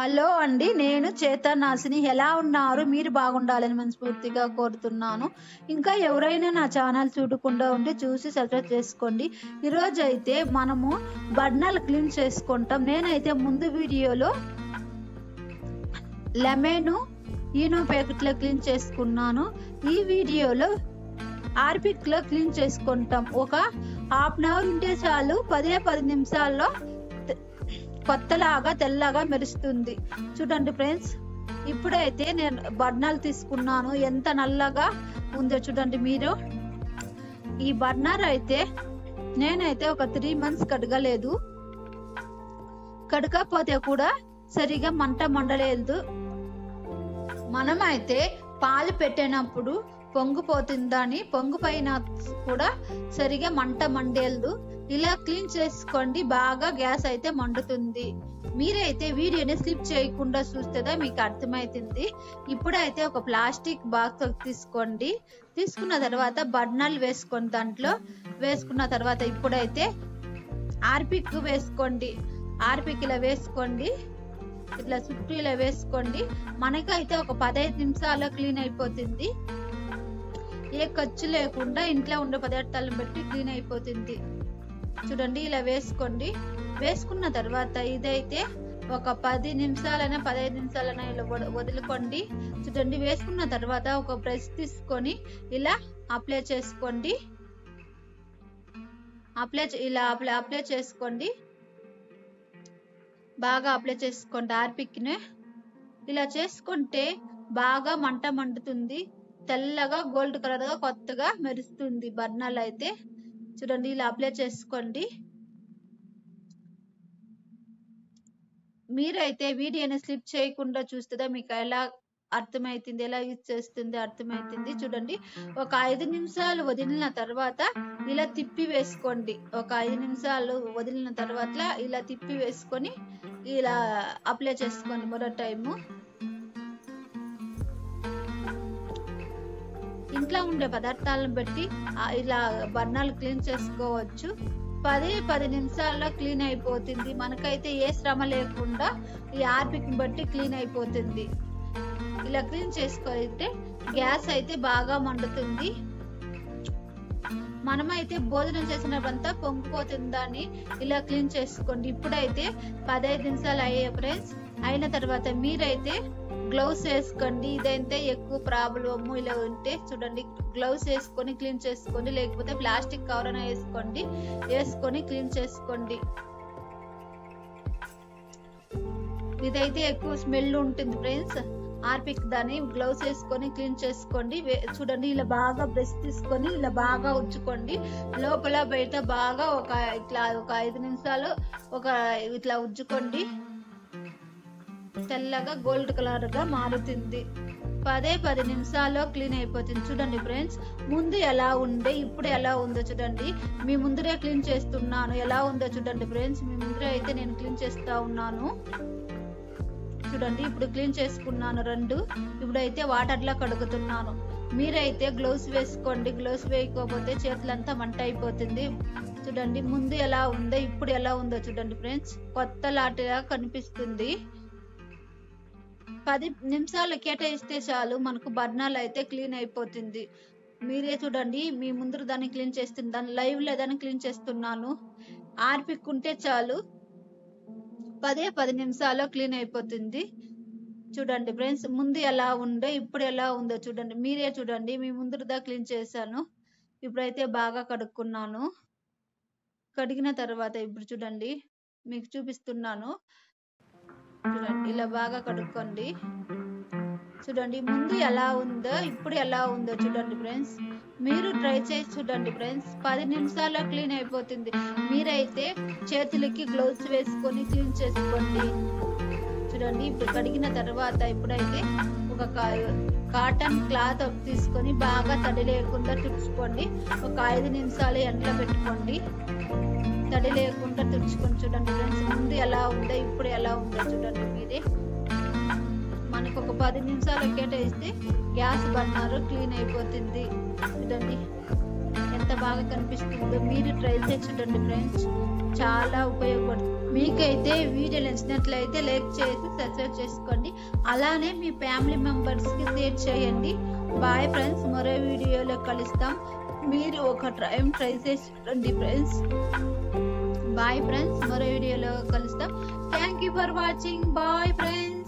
Hello అండి, నేను చేతనాసిని. ఎలా ఉన్నారు? మీరు బాగుండాలని మనస్ఫూర్తిగా కోరుతున్నాను. ఇంకా ఎవరైనా నా ఛానల్ చూడకుండా ఉంటే చూసి సబ్స్క్రైబ్ చేసుకోండి. ఈరోజు అయితే మనము బర్నర్లు క్లీన్ చేసుకుంటాం. నేనైతే ముందు వీడియోలో లెమన్ ఈనో ప్యాకెట్లో క్లీన్ చేసుకున్నాను. ఈ వీడియోలో హార్పిక్లో క్లీన్ చేసుకుంటాం. ఒక హాఫ్ అన్ అవర్ ఉంటే చాలు, 10 నిమిషాల్లో కొత్తలాగా తెల్లగా మెరుస్తుంది. చూడండి ఫ్రెండ్స్, ఇప్పుడైతే నేను బర్నర్లు తీసుకున్నాను. ఎంత నల్లగా ఉందో చూడండి మీరు. ఈ బర్నర్ అయితే నేనైతే ఒక 3 months కడగలేదు. కడగకపోతే కూడా సరిగా మంట మండలేదు. మనమైతే పాలు పెట్టినప్పుడు పొంగిపోతుందని పొంగు పైన కూడా సరిగా మంట మండేదు. ఇలా క్లీన్ చేసుకోండి, బాగా గ్యాస్ అయితే మండుతుంది. మీరైతే వీడియోని స్కిప్ చేయకుండా చూస్తేదా మీకు అర్థమవుతుంది. ఇప్పుడైతే ఒక ప్లాస్టిక్ బాక్స్ తీసుకోండి. తీసుకున్న తర్వాత బర్నర్లు వేసుకోండి. దాంట్లో వేసుకున్న తర్వాత ఇప్పుడైతే హార్పిక్ వేసుకోండి. హార్పిక్ ఇలా వేసుకోండి, ఇట్లా చుట్టూ ఇలా వేసుకోండి. మనకైతే ఒక 15 నిమిషాల్లో క్లీన్ అయిపోతుంది. ఏ ఖర్చు లేకుండా ఇంట్లో ఉండే పదార్థాలను బట్టి క్లీన్ అయిపోతుంది. చూడండి, ఇలా వేసుకోండి. వేసుకున్న తర్వాత ఇదైతే ఒక 10 నిమిషాలైనా 15 నిమిషాలైనా ఇలా వదులుకోండి. చూడండి, వేసుకున్న తర్వాత ఒక బ్రష్ తీసుకొని ఇలా అప్లై చేసుకోండి. అప్లై చేసుకోండి, బాగా అప్లై చేసుకోండి. హార్పిక్ని ఇలా చేసుకుంటే బాగా మంట మండుతుంది. తెల్లగా గోల్డ్ కలర్ గా కొత్తగా మెరుస్తుంది బర్నర్లు అయితే. చూడండి, ఇలా అప్లై చేసుకోండి. మీరైతే వీడియోని స్లిప్ చేయకుండా చూస్తుందా మీకు ఎలా అర్థమవుతుంది, ఎలా యూజ్ చేస్తుంది అర్థమవుతుంది. చూడండి, ఒక 5 నిమిషాలు వదిలిన తర్వాత ఇలా తిప్పి వేసుకోండి. ఒక 5 నిమిషాలు వదిలిన తర్వాత ఇలా తిప్పి వేసుకొని ఇలా అప్లై చేసుకోండి మరో టైము. ఇంట్లో ఉండే పదార్థాలను బట్టి ఇలా బర్నర్లు క్లీన్ చేసుకోవచ్చు. 10 నిమిషాల్లో క్లీన్ అయిపోతుంది. మనకైతే ఏ శ్రమ లేకుండా ఈ హార్పిక్ బట్టి క్లీన్ అయిపోతుంది. ఇలా క్లీన్ చేసుకుంటే గ్యాస్ అయితే బాగా మండుతుంది. మనమైతే భోజనం చేసినప్పుడంతా పొంగిపోతుందని ఇలా క్లీన్ చేసుకోండి. ఇప్పుడైతే 15 నిమిషాలు అయ్యే ఫ్రెండ్స్. అయిన తర్వాత మీరైతే గ్లౌస్ వేసుకోండి. ఇదైతే ఎక్కువ ప్రాబ్లమ్ ఇలా ఉంటే చూడండి, గ్లౌస్ వేసుకొని క్లీన్ చేసుకోండి. లేకపోతే ప్లాస్టిక్ కవర్ అయినా వేసుకొని క్లీన్ చేసుకోండి. ఇదైతే ఎక్కువ స్మెల్ ఉంటుంది ఫ్రెండ్స్. హార్పిక్ దాన్ని గ్లౌస్ వేసుకొని క్లీన్ చేసుకోండి. చూడండి, ఇలా బాగా బ్రష్ తీసుకొని ఇలా బాగా ఉజ్జుకోండి. లోపల బయట బాగా ఒక 5 నిమిషాలు ఇట్లా ఉజ్జుకోండి. తెల్లగా గోల్డ్ కలర్ గా మారుతుంది. 10 నిమిషాల్లో క్లీన్ అయిపోతుంది. చూడండి ఫ్రెండ్స్, ముందు ఎలా ఉండే ఇప్పుడు ఎలా ఉందో చూడండి. మీ ముందరే క్లీన్ చేస్తున్నాను. ఎలా ఉందో చూడండి ఫ్రెండ్స్. మీ ముందరే అయితే నేను క్లీన్ చేస్తా ఉన్నాను. చూడండి, ఇప్పుడు క్లీన్ చేసుకున్నాను 2. ఇప్పుడైతే వాటర్ లో కడుగుతున్నాను. మీరైతే గ్లౌస్ వేసుకోండి. గ్లౌస్ వేయకపోతే చేతులంతా మంట అయిపోతుంది. చూడండి, ముందు ఎలా ఉందో ఇప్పుడు ఎలా ఉందో చూడండి ఫ్రెండ్స్. కొత్త లాటిగా కనిపిస్తుంది. 10 నిమిషాలు కేటాయిస్తే చాలు, మనకు బర్నర్లు అయితే క్లీన్ అయిపోతుంది. మీరే చూడండి, మీ ముందు దాన్ని క్లీన్ చేస్తున్నాను. లైవ్ లో దాన్ని క్లీన్ చేస్తున్నాను. హార్పిక్ ఉంటే చాలు, 10 నిమిషాల్లో క్లీన్ అయిపోతుంది. చూడండి ఫ్రెండ్స్, ముందు ఎలా ఉందో ఇప్పుడు ఎలా ఉందో చూడండి. మీరే చూడండి, మీ ముందుదా క్లీన్ చేశాను. ఇప్పుడైతే బాగా కడుక్కున్నాను. కడిగిన తర్వాత ఇప్పుడు చూడండి మీకు చూపిస్తున్నాను. చూడండి, ఇలా బాగా కడుక్కోండి. చూడండి, ముందు ఎలా ఉందో ఇప్పుడు ఎలా ఉందో చూడండి ఫ్రెండ్స్. మీరు ట్రై చేసి చూడండి ఫ్రెండ్స్. 10 నిమిషాల్లో క్లీన్ అయిపోతుంది. మీరైతే చేతులకి గ్లౌస్ వేసుకొని క్లీన్ చేసుకోండి. చూడండి, ఇప్పుడు కడిగిన తర్వాత ఇప్పుడైతే ఒక కాటన్ క్లాత్ తీసుకొని బాగా తడి లేకుండా తుడుచుకోండి. ఒక 5 నిమిషాలు ఎండలో పెట్టుకోండి. తడి లేకుండా తుడుచుకొని చూడండి ఫ్రెండ్స్. ముందు ఎలా ఉందో ఇప్పుడు ఎలా ఉందో చూడండి. మీరే మనకు ఒక 10 నిమిషాలు కేటాయిస్తే గ్యాస్ బర్నర్ క్లీన్ అయిపోతుంది. చూడండి ఎంత బాగా కనిపిస్తుందో. మీరు ట్రై చేసి చూడండి ఫ్రెండ్స్, చాలా ఉపయోగపడుతుంది. మీకైతే వీడియో నచ్చినట్లయితే లైక్ చేసి సబ్స్క్రైబ్ చేసుకోండి. అలానే మీ ఫ్యామిలీ మెంబర్స్కి షేర్ చేయండి. బాయ్ ఫ్రెండ్స్, మరో వీడియోలో కలుస్తాం. మీరు ఒక టైం ట్రై చేసి చూడండి ఫ్రెండ్స్. బాయ్ ఫ్రెండ్స్, మరో వీడియోలో కలుస్తాం. Thank you for watching. Bye friends.